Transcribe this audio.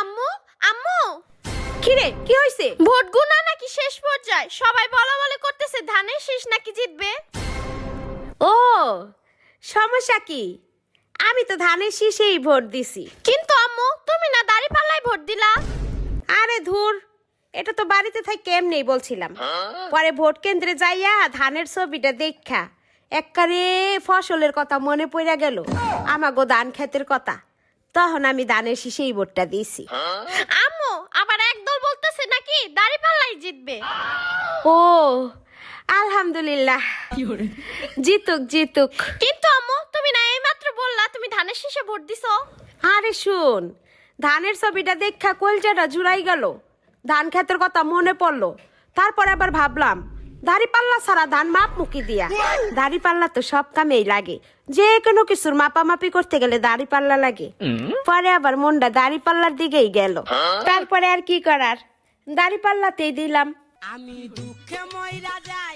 আম্মু আম্মু কিরে কি হইছে? ভোট গুনা নাকি শেষ পর্যায়ে সবাই বলা বলে করতেছে ধানের শীষ নাকি জিতবে। ও সমস্যা কি? আমি তো ধানের শীষেই ভোট দিছি। কিন্তু আম্মু তুমি না দাঁড়িপাল্লায় ভোট দিলা। আরে ধুর, এটা তো বাড়িতে থাই কেমনেই বলছিলাম। পরে ভোট কেন্দ্রে যাইয়া ধানের ছবিটা দেখা একবারে ফসলের কথা মনে পড়ে গেল, আমাগো ধান ক্ষেতের কথা। তখন আমি ধানের শীষেই ভোটটা দিয়েছি। আম্মু আবার একদল বলতেছে নাকি দাঁড়িপাল্লাই জিতবে। ও আলহামদুলিল্লাহ, জিতুক জিতুক। কিন্তু আম্মু তুমি না এইমাত্র বললা তুমি ধানের শীষে ভোট দিছো। আরে শুন, ধানের ছবিটা দেখা কলজাটা জুড়াই গেল, ধান ক্ষেতের কথা মনে পড়লো। তারপর আবার ভাবলাম দাড়িপাল্লা ছাড়া ধান মাপ মুখি দিয়া। দাড়িপাল্লা তো সব কামেই লাগে, যে কোনো কিছুর মাপামাপি করতে গেলে দাড়িপাল্লা লাগে। পরে আবার মনটা দাড়িপাল্লার দিকেই গেল। তারপরে আর কি করার, দাড়িপাল্লাতেই দিলাম। আমি দুঃখে ময়রা যাই।